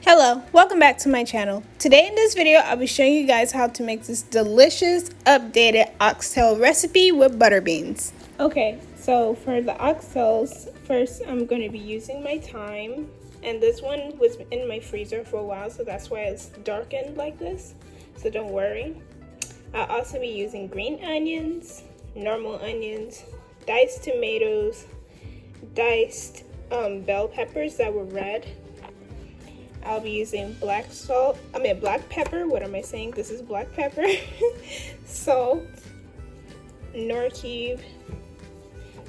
Hello, welcome back to my channel. Today in this video, I'll be showing you guys how to make this delicious updated oxtail recipe with butter beans. Okay, so for the oxtails, first I'm going to be using my thyme. And this one was in my freezer for a while, so that's why it's darkened like this. So don't worry. I'll also be using green onions, normal onions, diced tomatoes, diced bell peppers that were red. I'll be using black pepper. What am I saying? This is black pepper. Salt, Knorr cube.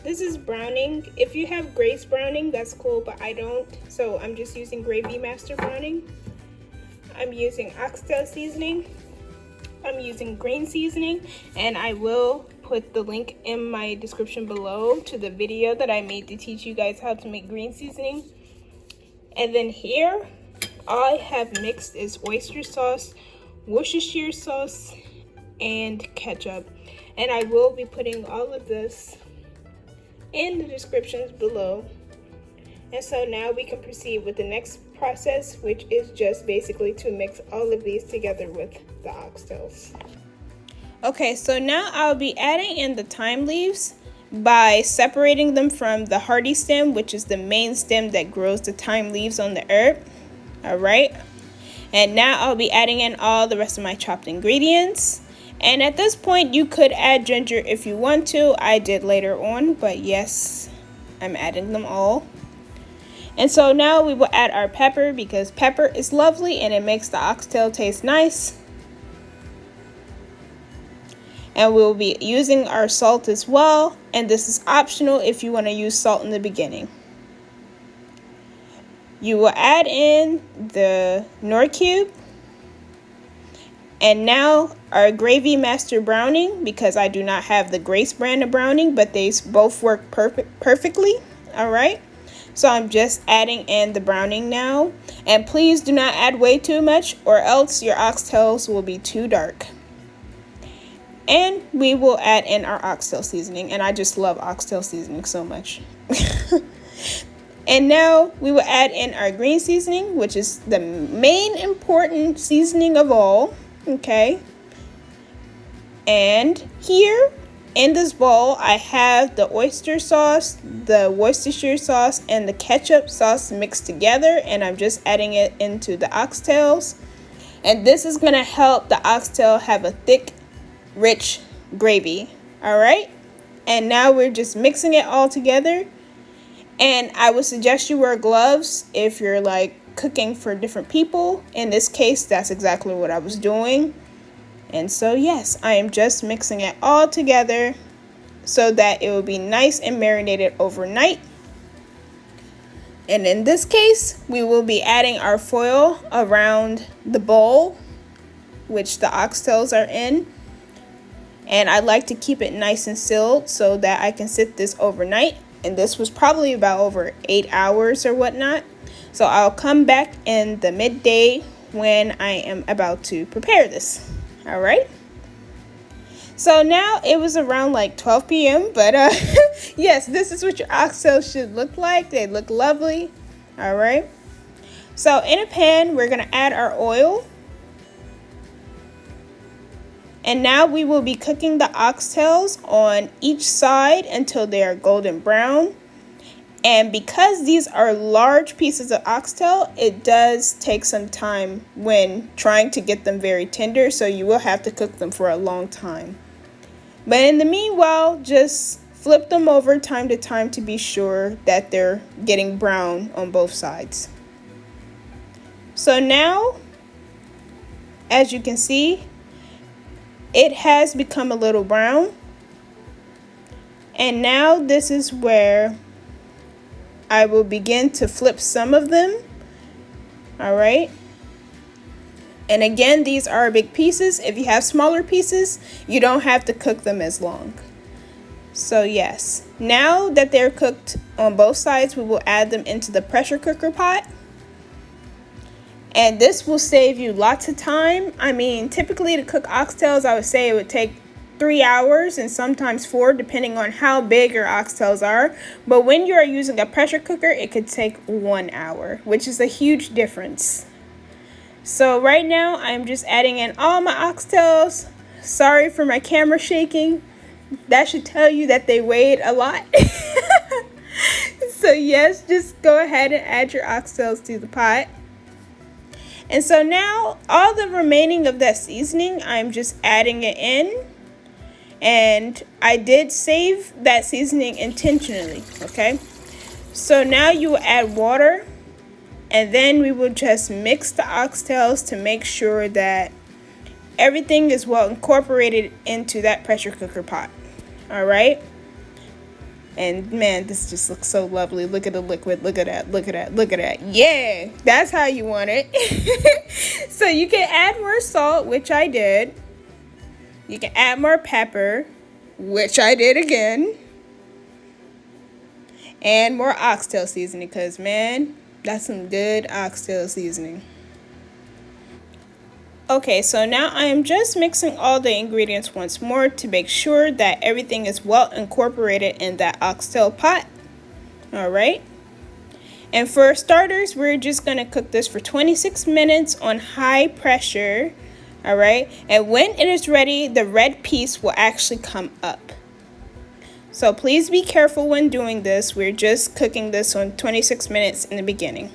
This is browning. If you have Grace browning, that's cool, but I don't. So I'm just using Gravy Master browning. I'm using oxtail seasoning. I'm using green seasoning, and I will put the link in my description below to the video that I made to teach you guys how to make green seasoning. And then here, all I have mixed is oyster sauce, Worcestershire sauce, and ketchup. And I will be putting all of this in the descriptions below. And so now we can proceed with the next process, which is just basically to mix all of these together with the oxtails. Okay, so now I'll be adding in the thyme leaves by separating them from the hardy stem, which is the main stem that grows the thyme leaves on the herb. All right, and now I'll be adding in all the rest of my chopped ingredients. And at this point, you could add ginger if you want to. I did later on, but yes, I'm adding them all. And so now we will add our pepper, because pepper is lovely and it makes the oxtail taste nice. And we'll be using our salt as well, and this is optional if you want to use salt in the beginning. You will add in the Knorr cube, and now our Gravy Master browning, because I do not have the Grace brand of browning, but they both work perfectly. All right, so I'm just adding in the browning now, and please do not add way too much or else your oxtails will be too dark. And we will add in our oxtail seasoning, and I just love oxtail seasoning so much. And now we will add in our green seasoning, which is the main important seasoning of all, okay? And here in this bowl, I have the oyster sauce, the Worcestershire sauce, and the ketchup sauce mixed together, and I'm just adding it into the oxtails. And this is gonna help the oxtail have a thick, rich gravy, all right? And now we're just mixing it all together. And I would suggest you wear gloves if you're like cooking for different people. In this case, that's exactly what I was doing. And so yes, I am just mixing it all together so that it will be nice and marinated overnight. And in this case, we will be adding our foil around the bowl, which the oxtails are in. And I like to keep it nice and sealed so that I can sit this overnight. And this was probably about over 8 hours or whatnot. So I'll come back in the midday when I am about to prepare this. All right. So now it was around like 12 p.m. But yes, this is what your oxtails should look like. They look lovely. All right. So in a pan, we're going to add our oil. And now we will be cooking the oxtails on each side until they are golden brown. And because these are large pieces of oxtail, it does take some time when trying to get them very tender. So you will have to cook them for a long time. But in the meanwhile, just flip them over time to time to be sure that they're getting brown on both sides. So now, as you can see, it has become a little brown. And now this is where I will begin to flip some of them. All right. And again, these are big pieces. If you have smaller pieces, you don't have to cook them as long. So yes, now that they're cooked on both sides, we will add them into the pressure cooker pot. And this will save you lots of time. I mean, typically to cook oxtails, I would say it would take 3 hours and sometimes 4, depending on how big your oxtails are. But when you are using a pressure cooker, it could take 1 hour, which is a huge difference. So right now I'm just adding in all my oxtails. Sorry for my camera shaking. That should tell you that they weighed a lot. So yes, just go ahead and add your oxtails to the pot. And so now all the remaining of that seasoning, I'm just adding it in. And I did save that seasoning intentionally, okay? So now you will add water, and then we will just mix the oxtails to make sure that everything is well incorporated into that pressure cooker pot. All right? And man, this just looks so lovely. Look at the liquid. Look at that. Look at that. Look at that. Yeah, that's how you want it. So you can add more salt, which I did. You can add more pepper, which I did again. And more oxtail seasoning, because man, that's some good oxtail seasoning. Okay, so now I am just mixing all the ingredients once more to make sure that everything is well incorporated in that oxtail pot. All right. And for starters, we're just going to cook this for 26 minutes on high pressure. All right. And when it is ready, the red piece will actually come up. So please be careful when doing this. We're just cooking this on 26 minutes in the beginning.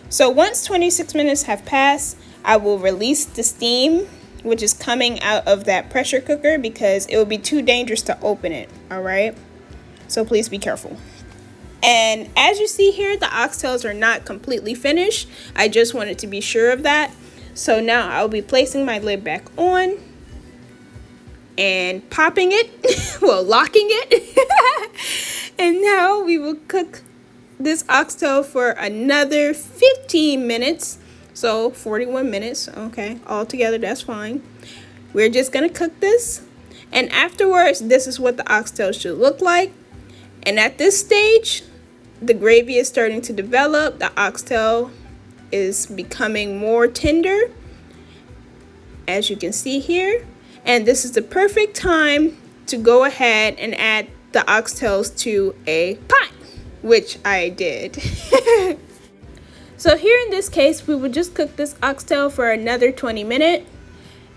So once 26 minutes have passed, I will release the steam, which is coming out of that pressure cooker, because it will be too dangerous to open it, all right? So please be careful. And as you see here, the oxtails are not completely finished. I just wanted to be sure of that. So now I'll be placing my lid back on and popping it, well, locking it. And now we will cook this oxtail for another 15 minutes. So 41 minutes, okay, all together, that's fine. We're just gonna cook this, and afterwards, this is what the oxtail should look like. And at this stage, the gravy is starting to develop. The oxtail is becoming more tender, as you can see here. And this is the perfect time to go ahead and add the oxtails to a pot, which I did. So here in this case, we would just cook this oxtail for another 20 minutes.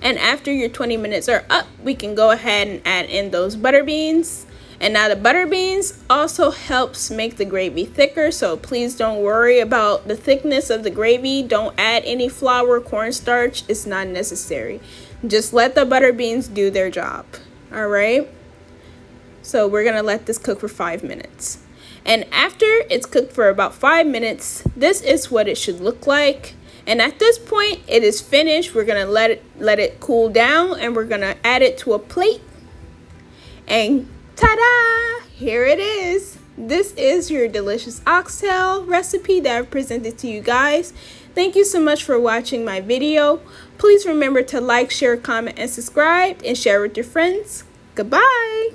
And after your 20 minutes are up, we can go ahead and add in those butter beans. And now the butter beans also helps make the gravy thicker. So please don't worry about the thickness of the gravy. Don't add any flour, cornstarch. It's not necessary. Just let the butter beans do their job. All right. So we're going to let this cook for 5 minutes. And after it's cooked for about 5 minutes, this is what it should look like. And at this point, it is finished. We're gonna let it cool down, and we're gonna add it to a plate. And ta-da! Here it is. This is your delicious oxtail recipe that I've presented to you guys. Thank you so much for watching my video. Please remember to like, share, comment, and subscribe, and share with your friends. Goodbye!